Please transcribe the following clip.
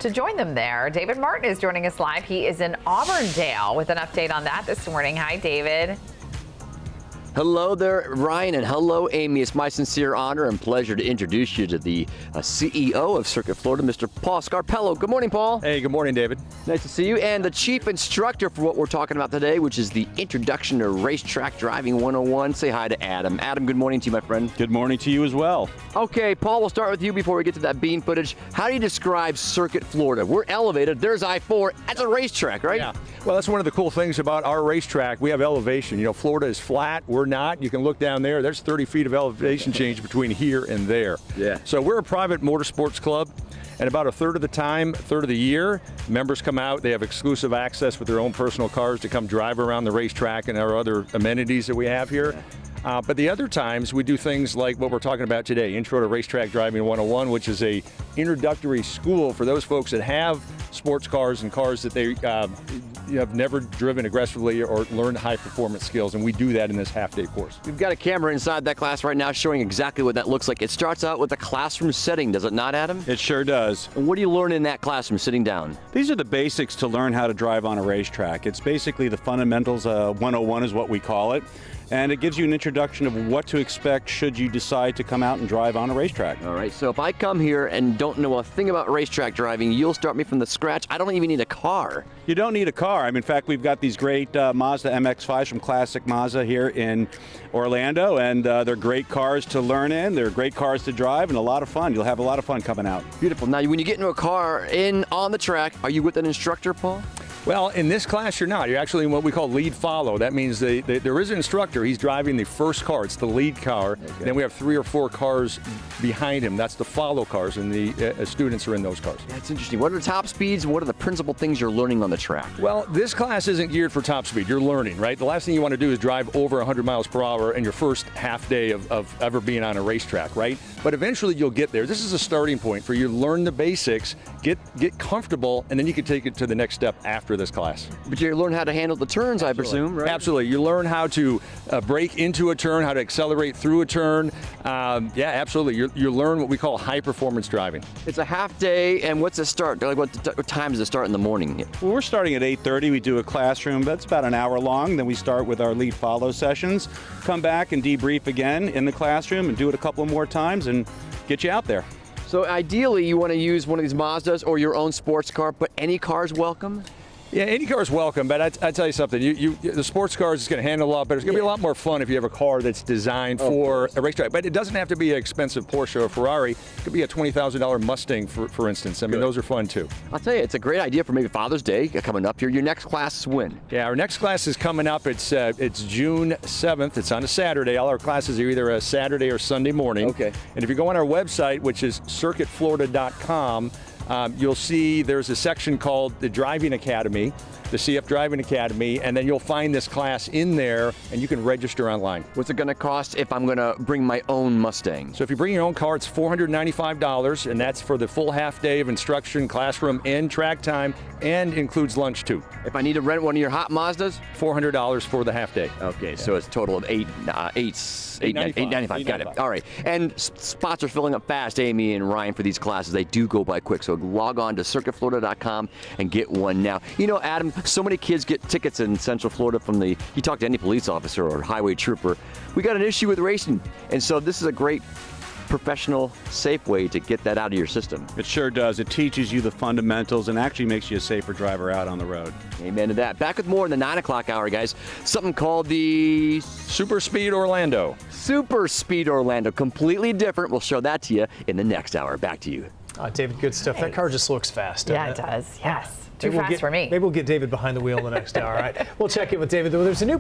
to join them there. David Martin is joining us live. He is in Auburndale with an update on that this morning. Hi, David. Hello there, Ryan, and hello, Amy. It's my sincere honor and pleasure to introduce you to the CEO of Circuit Florida, Mr. Paul Scarpello. Good morning, Paul. Hey, good morning, David. Nice to see you. And the chief instructor for what we're talking about today, which is the Introduction to Racetrack Driving 101. Say hi to Adam. Adam, good morning to you, my friend. Good morning to you as well. Okay, Paul, we'll start with you before we get to that bean footage. How do you describe Circuit Florida? We're elevated. There's I-4. That's a racetrack, right? Yeah. Well, that's one of the cool things about our racetrack. We have elevation. You know, Florida is flat. We're not. You can look down there. There's 30 feet of elevation change between here and there. Yeah. So we're a private motorsports club, and about a third of the time, a third of the year, members come out. They have exclusive access with their own personal cars to come drive around the racetrack and our other amenities that we have here. But the other times, we do things like what we're talking about today, Intro to Racetrack Driving 101, which is a introductory school for those folks that have sports cars and cars that they have never driven aggressively or learned high-performance skills, and we do that in this half-day course. We've got a camera inside that class right now showing exactly what that looks like. It starts out with a classroom setting, does it not, Adam? It sure does. And what do you learn in that classroom sitting down? These are the basics to learn how to drive on a racetrack. It's basically the fundamentals, 101 is what we call it. And it gives you an introduction of what to expect should you decide to come out and drive on a racetrack. All right, so if I come here and don't know a thing about racetrack driving, you'll start me from the scratch. I don't even need a car. You don't need a car. I mean, in fact, we've got these great Mazda MX-5s from Classic Mazda here in Orlando, and they're great cars to learn in. They're great cars to drive, and a lot of fun. You'll have a lot of fun coming out. Beautiful. Now, when you get into a car on the track, are you with an instructor, Paul? Well, in this class, you're not. You're actually in what we call lead follow. That means there is an instructor. He's driving the first car. It's the lead car. Okay. Then we have 3 or 4 cars behind him. That's the follow cars, and the students are in those cars. That's interesting. What are the top speeds, and what are the principal things you're learning on the track? Well, this class isn't geared for top speed. You're learning, right? The last thing you want to do is drive over 100 miles per hour in your first half day of ever being on a racetrack, right? But eventually you'll get there. This is a starting point for you to learn the basics, get comfortable, and then you can take it to the next step after this class. But you learn how to handle the turns, I presume, right? Absolutely. You learn how to brake into a turn, how to accelerate through a turn. Yeah, absolutely. You learn what we call high-performance driving. It's a half day, and what's it start? Like what time does it start in the morning? Well, we're starting at 8:30. We do a classroom that's about an hour long. Then we start with our lead follow sessions, come back and debrief again in the classroom and do it a couple more times and get you out there. So ideally, you want to use one of these Mazdas or your own sports car, but any car is welcome? Yeah, any car is welcome, but I tell you something. The sports cars is going to handle a lot better. It's going to be a lot more fun if you have a car that's designed for a racetrack. But it doesn't have to be an expensive Porsche or Ferrari. It could be a $20,000 Mustang, for instance. I mean, those are fun too. I'll tell you, it's a great idea for maybe Father's Day coming up here. Your next class is when? Yeah, our next class is coming up. It's June 7th. It's on a Saturday. All our classes are either a Saturday or Sunday morning. Okay. And if you go on our website, which is circuitflorida.com, you'll see there's a section called the Driving Academy, the CF Driving Academy, and then you'll find this class in there, and you can register online. What's it going to cost if I'm going to bring my own Mustang? So if you bring your own car, it's $495, and that's for the full half day of instruction, classroom, and track time, and includes lunch too. If I need to rent one of your hot Mazdas? $400 for the half day. Okay, yeah. So it's a total of $895. Got it. All right. And spots are filling up fast, Amy and Ryan, for these classes. They do go by quick. So log on to circuitflorida.com and get one now. You know, Adam, so many kids get tickets in Central Florida from you talk to any police officer or highway trooper. We got an issue with racing. And so this is a great professional, safe way to get that out of your system. It sure does. It teaches you the fundamentals and actually makes you a safer driver out on the road. Amen to that. Back with more in the 9 o'clock hour, guys. Something called the Super Speed Orlando. Super Speed Orlando. Completely different. We'll show that to you in the next hour. Back to you. David, good stuff. That car just looks fast. Yeah, it does. Yes. Too fast for me. Maybe we'll get David behind the wheel in the next hour. All right. We'll check in with David. There's a new